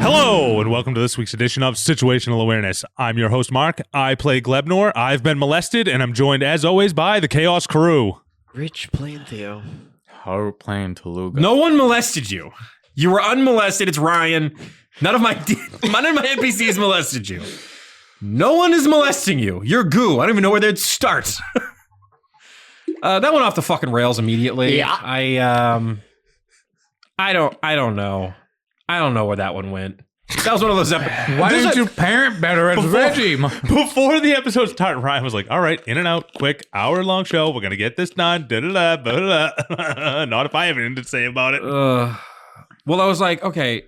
Hello, and welcome to this week's edition of Situational Awareness. I'm your host, Mark. I play Glebnor. I've been molested, and I'm joined, as always, by the Chaos Crew. Rich playing Theo. How playing Teluga. No one molested you. You were unmolested. It's Ryan. None of my NPCs molested you. No one is molesting you. You're goo. I don't even know where they'd start. That went off the fucking rails immediately. Yeah. I don't know. I don't know where that one went. That was one of those episodes. Why didn't you parent better as Reggie? Before the episode started, Ryan was like, all right, in and out, quick, hour-long show. We're going to get this done. Da-da-da, da-da-da. Not if I have anything to say about it. Well, I was like, okay,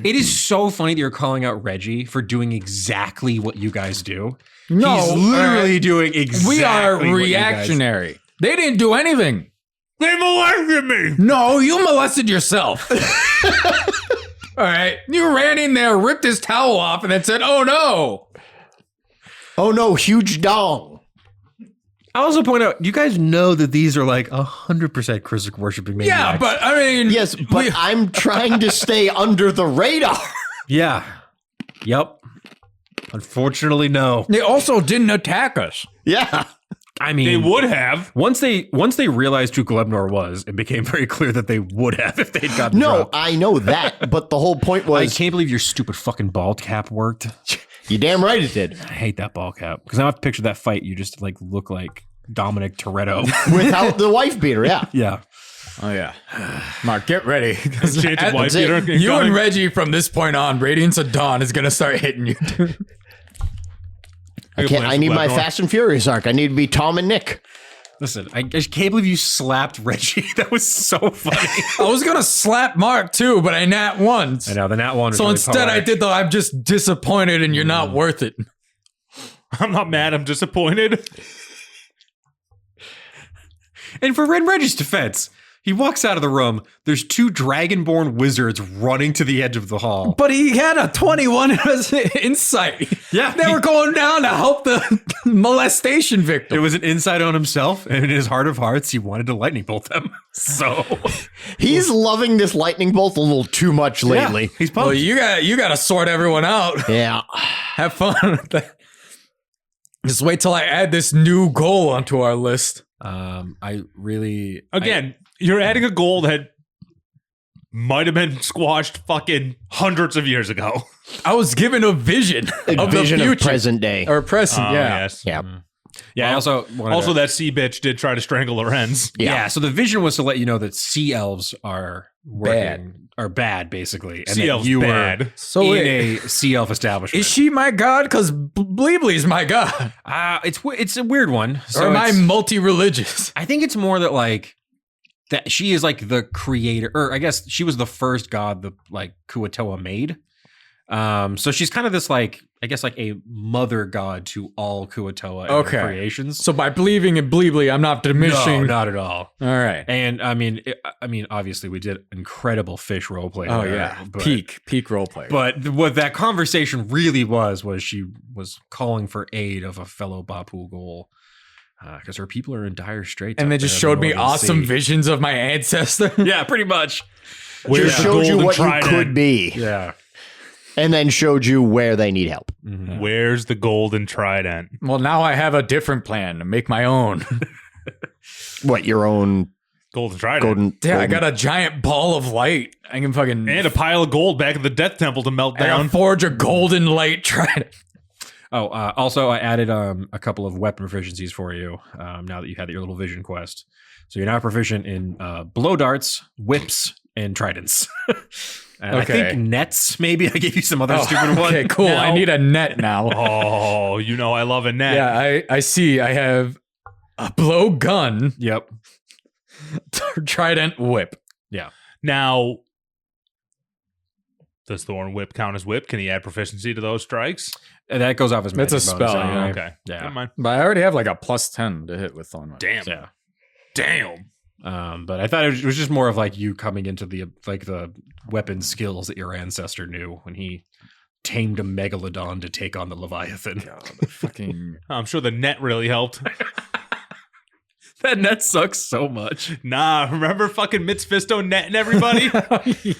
it is so funny that you're calling out Reggie for doing exactly what you guys do. No, He's literally doing exactly we are what you guys- reactionary. They didn't do anything. They molested me. No, you molested yourself. All right, you ran in there, ripped his towel off, and then said, "Oh no, Oh no, huge dong. I also point out, you guys know that these are like 100% Chris worshipping maniacs. yeah." But I mean, Yes, but I'm trying to stay under the radar. Yeah. Yep. Unfortunately, no. they also didn't attack us. Yeah. I mean, They would have. once they realized who Glebnor was, it became very clear that they would have if they'd gotten No, dropped. I know that, but the whole point I was can't believe your stupid fucking bald cap worked. you damn right it did. I hate that ball cap because I have to picture that fight. You just like look like Dominic Toretto. Without the wife beater, yeah. Yeah. Oh yeah, Mark, get ready. Change of wife it. beater You incoming. and Reggie from this point on, Radiance of Dawn is gonna start hitting you. I need my Fast and Furious arc. I need to be Tom and Nick. Listen, I just can't believe you slapped Reggie. That was so funny. I was gonna slap Mark too, but I nat once. I know the Nat one. Was So really instead, I poetic. did the I'm just disappointed and you're not worth it. I'm not mad. I'm disappointed. And for Red Reggie's defense, he walks out of the room. There's two dragonborn wizards running to the edge of the hall. But he had a 21 as insight. Yeah, They were going down to help the molestation It victim. was an insight on himself, and in his heart of hearts, he wanted to lightning bolt them. So He's loving this lightning bolt a little too much lately. yeah, he's Well, pumped. you got to sort everyone out. Yeah. Have fun with that. Just wait till I add this new goal onto our list. I really Again, you're adding a goal that might have been squashed fucking hundreds of years ago. I was given a vision A of vision the of future present day. or present. Oh, yeah. Yes. Yeah. I also wanted Also, to- that sea bitch did try to strangle Lorenz. yeah. So the vision was to let you know that sea elves are bad, basically, and Sea that elves you bad. were So in wait, a sea elf establishment. is she my god? Because Bleebly's my god. It's a weird one. So or am I it's- multi-religious? I think it's more that like that she is like the creator, or I guess she was the first god that like Kuatoa made. So she's kind of this like, I guess like a mother god to all Kuatoa and their creations. So by believing in Bleebly, I'm not diminishing. No, not at all. All right. And I mean, obviously we did incredible fish roleplay. Oh there, yeah, but, peak role play. But what that conversation really was she was calling for aid of a fellow Bapu Ghoul because her people are in dire straits. and out they just there in showed the me Northern awesome Sea. visions of my ancestor. Yeah, pretty much. Where's Just the showed you golden what trident? you could be. Yeah. And then showed you where they need help. Mhm. Where's the golden trident? Well, now I have a different plan to make my own. What, your own Golden trident. golden... Yeah, I got a giant ball of light. I can fucking And a pile of gold back at the Death Temple to melt I can down. forge a golden light trident. Oh, also I added a couple of weapon proficiencies for you now that you had your little vision quest. So you're now proficient in blow darts, whips, and tridents. And I Okay. think nets, maybe. I gave you some other stupid one. Okay, cool. I Now- need a net now. Oh, you know I love a net. Yeah, I see. I have a blow gun, Yep. trident, whip. Now, does Thorn Whip count as whip? Can he add proficiency to those strikes? And that goes off as That's a magic bonus spell, anyway. yeah. Okay. Yeah. Never mind. But I already have like a +10 to hit with Thorn Whip. Damn. Yeah. Damn. But I thought it was just more of like you coming into the weapon skills that your ancestor knew when he tamed a megalodon to take on the Leviathan. God, the fucking I'm sure the net really helped. That net sucks so much. Nah, remember fucking Mitzfisto netting everybody?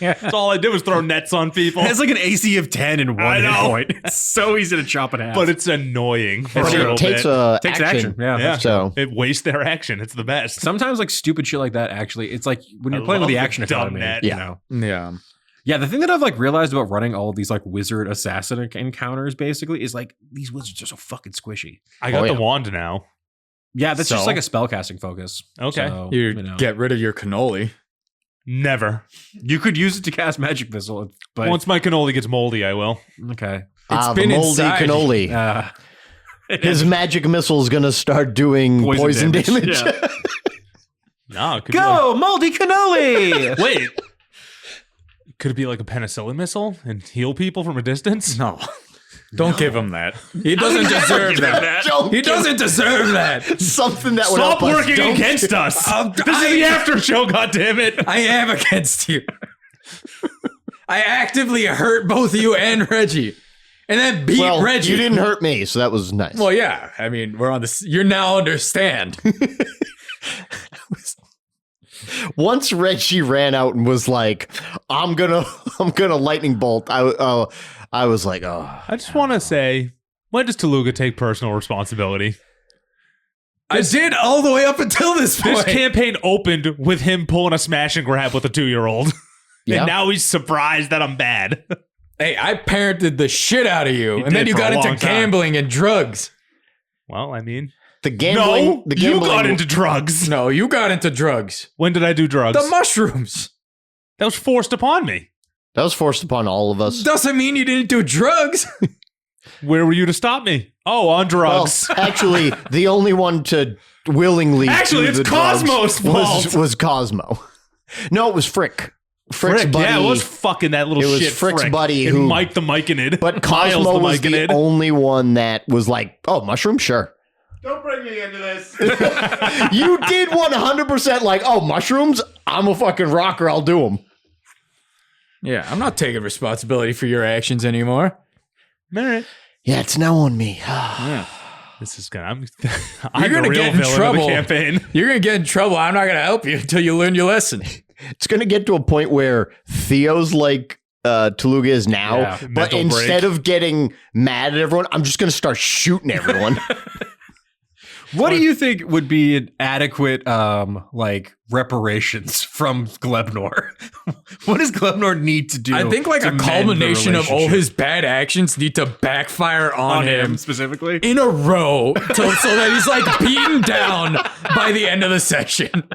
Yeah. That's all I did was throw nets on people. It has like an AC of 10 and I one hit know. point. It's so easy to chop in half. But it's annoying for But a little it takes bit. Takes action. Yeah. Yeah. So It wastes their action. It's the best. Sometimes like stupid shit like that actually, it's like when you're I playing with love the the action dumb economy, net. you Yeah. know. Yeah. Yeah, the thing that I've like realized about running all of these like wizard assassin encounters basically is like these wizards are so fucking squishy. I got Oh, the yeah. wand now. Yeah, that's just So? like a spellcasting focus. Okay. So, You know. get rid of your cannoli. Never. You could use it to cast magic missile, but Once my cannoli gets moldy, I will. okay. It's the been moldy inside. cannoli. His magic missile is gonna start doing poison damage. Yeah. No, it could be Go, moldy cannoli! like, wait. Could it be like a penicillin missile and heal people from a distance? No. Don't give him that. He doesn't deserve that. Don't He doesn't deserve that. something that would Stop help us. working Don't- against us. This is the after show, goddammit. I am against you. I actively hurt both you and Reggie. And then beat Well, Reggie. you didn't hurt me, so that was nice. Well, yeah. I mean, we're on this. You now understand. Once Reggie ran out and was like, I'm gonna lightning bolt, I was like, oh. I just want to say, when does Toluga take personal responsibility? I did all the way up until this point. This campaign opened with him pulling a smash and grab with a 2-year-old. Yeah. And now he's surprised that I'm bad. Hey, I parented the shit out of you. You And then did you for got a into long time. gambling and drugs. Well, I mean, The gambling. no, the you gambling. got into drugs. No, you got into drugs. When did I do drugs? The mushrooms. That was forced upon me. That was forced upon all of us. Doesn't mean you didn't do drugs. Where were you to stop me? Oh, on Well, drugs. actually, the only one to willingly Actually, do it's the drugs Cosmo's fault. was Cosmo. No, it was Frick. Frick's Frick, buddy. yeah, it was fucking that little It was shit. Frick's Frick. buddy and who- Mike the Micanid. but Miles Cosmo was the Micanid. only one that was like, oh, mushroom, sure. Don't bring me into this. You did 100% like, oh, mushrooms? I'm a fucking rocker. I'll do them. Yeah, I'm not taking responsibility for your actions anymore. All right. Yeah, it's now on me. This is gonna. I'm gonna the real get in villain trouble. of the campaign. You're going to get in trouble. I'm not going to help you until you learn your lesson. It's going to get to a point where Theo's like Toluga is now, Yeah, but mental instead break. of getting mad at everyone, I'm just going to start shooting everyone. What do you think would be an adequate like reparations from Glebnor? What does Glebnor need to do? I think like to a mend the culmination of all relationship? his bad actions need to backfire on him specifically. in a row so that he's like beaten down by the end of the session.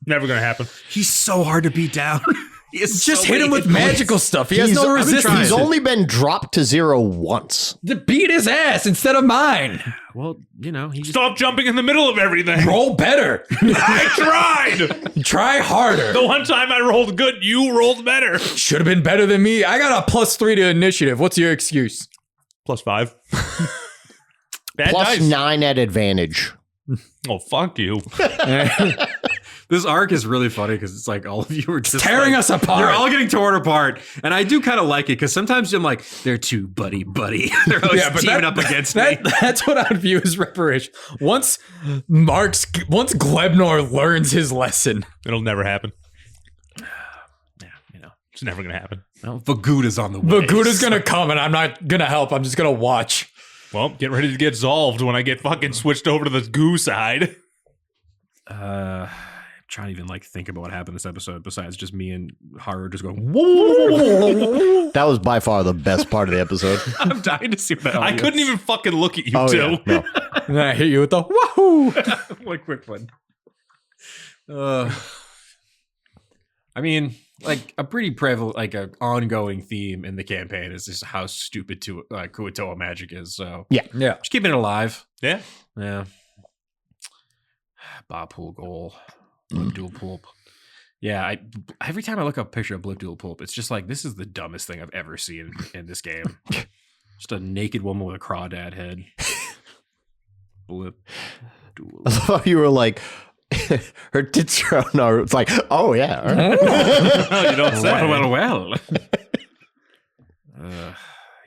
Never gonna happen. He's so hard to beat down. He has Just so hit him many with hit points. magical stuff. He has no I've been resistance. trying. He's only been dropped to 0 once. To beat his ass instead of mine. Well, you know, he just Stop jumping in the middle of everything. Roll better. I tried. Try harder. The one time I rolled good, you rolled better. Should have been better than me. I got a +3 to initiative. What's your excuse? +5. Bad Plus dice. 9 at advantage. Oh, fuck you. this arc is really funny because it's like all of you are just Tearing like, us apart. You're all getting torn apart, and I do kind of like it because sometimes I'm like, they're too buddy. They're always teaming up against me. That's what I view as reparation. Once Glebnor learns his lesson, It'll never happen. Yeah, you know, It's never gonna happen. well, Vaguda's on the way. Vaguda's gonna come, and I'm not gonna help. I'm just gonna watch. Well, get ready to get solved when I get fucking switched over to the goo side. I'm trying to even like think about what happened this episode besides just me and Haru just going. Whoa! That was by far the best part of the episode. I'm dying to see what the hell I he couldn't is. even fucking look at you Oh, two. yeah. No. And then I hit you with the wahoo. One quick one. I mean, like a pretty prevalent, like a ongoing theme in the campaign is just how stupid Kuatoa magic is. So Yeah. just keeping it alive. Yeah. Yeah. Bob Pool goal. Blip dual pulp. Yeah, every time I look up a picture of Blip dual pulp, it's just like this is the dumbest thing I've ever seen in this game. Just a naked woman with a crawdad head. Blip dual. I thought you were like, her tits are on our. It's like, oh, yeah. All right. You don't say. Well.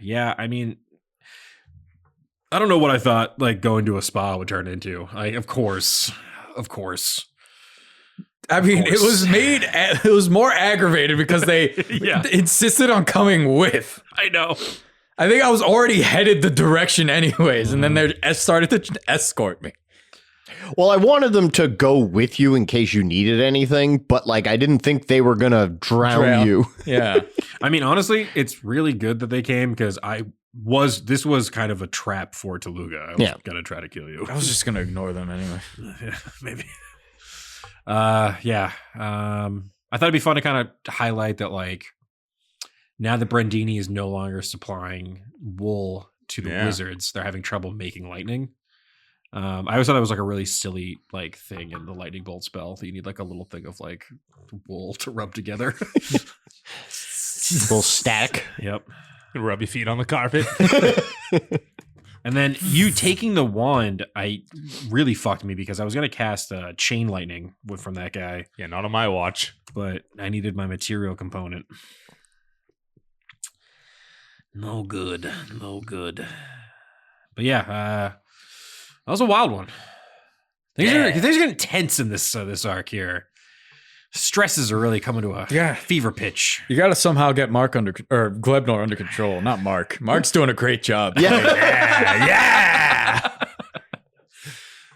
Yeah, I mean, I don't know what I thought like going to a spa would turn into. Of course, Of course. I mean, it was more aggravated because they insisted on coming with. I know. I think I was already headed the direction anyways, and then they started to escort me. Well, I wanted them to go with you in case you needed anything, but like I didn't think they were gonna drown you. Yeah. I mean, honestly, it's really good that they came because this was kind of a trap for Toluga. I was gonna try to kill you. I was just gonna ignore them anyway. Yeah, maybe. I thought it'd be fun to kind of highlight that, like, now that Brandini is no longer supplying wool to the wizards, they're having trouble making lightning. I always thought that was like a really silly like thing in the lightning bolt spell that you need like a little thing of like wool to rub together. Little stack. Yep. Rub your feet on the carpet. And then you taking the wand, I really fucked me because I was going to cast chain lightning from that guy. Yeah, not on my watch. But I needed my material component. No good. No good. But yeah, that was a wild one. Things are getting tense in this arc here. Stresses are really coming to a fever pitch. You got to somehow get Glebnor under control, not Mark. Mark's doing a great job. Yeah.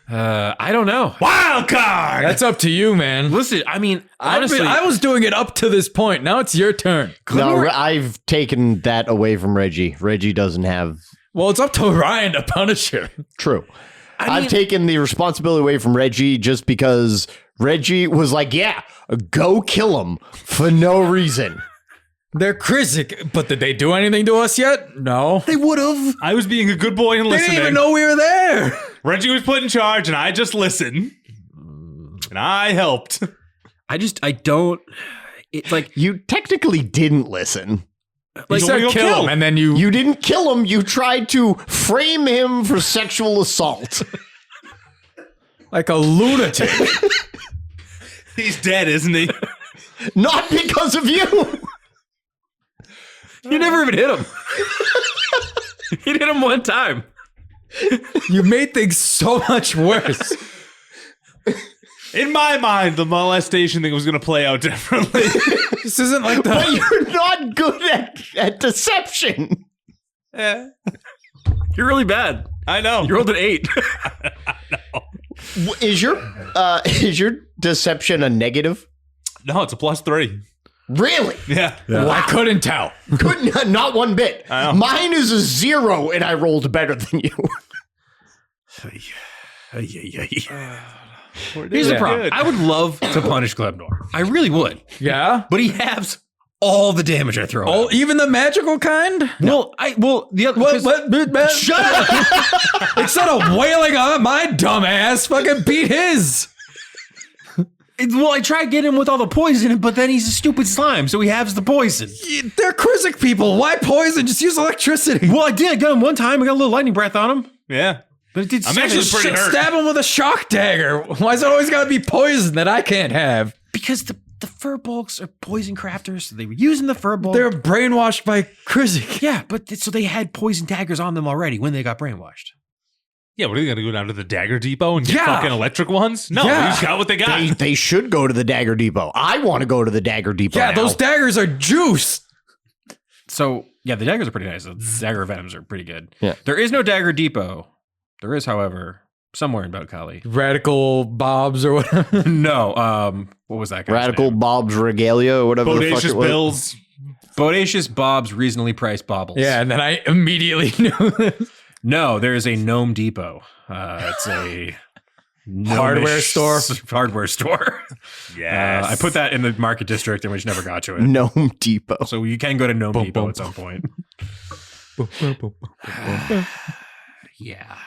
I don't know. Wild card. That's up to you, man. Listen, I mean, honestly, I was doing it up to this point. Now it's your turn. No, I've taken that away from Reggie. Reggie doesn't have. Well, it's up to Ryan to punish him. True. I mean, I've taken the responsibility away from Reggie just because Reggie was like, yeah, go kill him for no reason. They're Krizik, but did they do anything to us yet? No. They would have. I was being a good boy and They listening. didn't even know we were there. Reggie was put in charge, and I just listened. And I helped. I don't. It's like You technically didn't listen. You said go kill him, and then You didn't kill him. You tried to frame him for sexual assault. like a lunatic. He's dead, isn't he? Not because of you. you never even hit him. You hit him one time. You made things so much worse. In my mind, the molestation thing was going to play out differently. This isn't like But the. you're not good at deception. Yeah. You're really bad. I know. You rolled an 8. Is your deception a negative? No, it's a +3. Really? Yeah. Well, I couldn't tell. Couldn't, not one bit. I know. Mine is a 0, and I rolled better than you. Here's the problem. I would love to punish Glebnor. I really would. Yeah? But he halves all the damage I throw at Oh, him. even the magical kind? The other... What? Shut up! Instead of wailing on my dumb ass, fucking beat his. I tried getting him with all the poison, but then he's a stupid slime, so he halves the poison. They're Krizik people. Why poison? Just use electricity. Well, I did. I got him one time. I got a little lightning breath on him. Yeah. But it did I'm 7. actually pretty hurt. Stab him with a shock dagger. Why's it always gotta be poison that I can't have? Because the Furbolgs are poison crafters, so they were using the Furbolg. They're brainwashed by Krizik. Yeah, but so they had poison daggers on them already when they got brainwashed. Yeah, what are they going to go down to the Dagger Depot and get Yeah. fucking electric ones? No, Yeah. they just got what they got. They should go to the Dagger Depot. I want to go to the Dagger Depot. Yeah, now. those daggers are juice. So, yeah, the daggers are pretty nice. The dagger venoms are pretty good. Yeah. There is no Dagger Depot. There is, however, somewhere in Botkali. Radical Bobs or whatever. No, what was that guy's Radical name? Bob's Regalia or whatever the fuck Bodacious it was. Bills. Bodacious Bob's reasonably priced baubles. Yeah, and then I immediately knew this. No, there is a Gnome Depot. It's a Hardware store. Hardware store. Yes. I put that in the market district and we just never got to it. Gnome Depot. So you can go to Gnome Depot at some point. Yeah.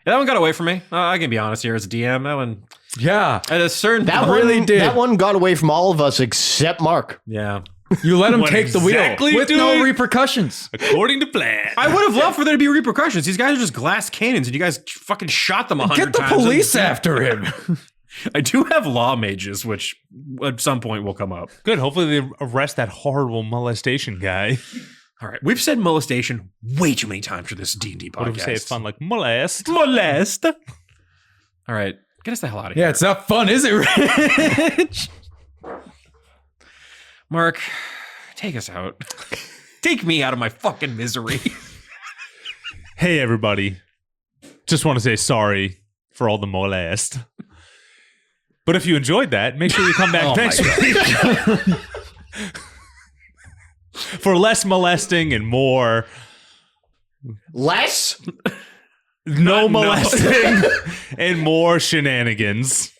That one got away from me. I can be honest here as a DM. That one, Yeah. at a certain That point, one really did. That one got away from all of us except Mark. yeah. You let him What take the exactly wheel with do no it? repercussions. According to plan. I would have loved for there to be repercussions. These guys are just glass cannons, and you guys fucking shot them 100 Get the times. police after him. I do have law mages, which at some point will come up. Good. Hopefully they arrest that horrible molestation guy. All right, we've said molestation way too many times for this D&D podcast. What do we say? It's fun like molest. Molest. All right, Get us the hell out of here. Yeah, it's not fun, is it, Rich? Mark, take us out. Take me out of my fucking misery. Hey, everybody. Just want to say sorry for all the molest. But if you enjoyed that, make sure you come back next week for less molesting and more Less? no molesting and more shenanigans.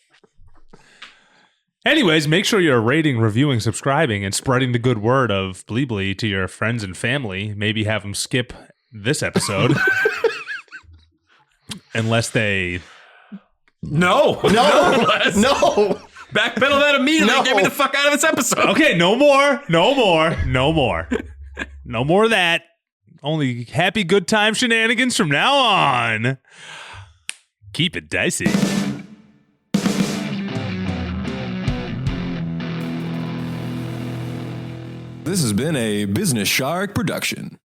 Anyways, make sure you're rating, reviewing, subscribing, and spreading the good word of Bleebly to your friends and family. Maybe have them skip this episode. Unless they... No. Backpedal that immediately. No. Get me the fuck out of this episode. Okay, no more. No more of that. Only happy good time shenanigans from now on. Keep it dicey. This has been a Business Shark production.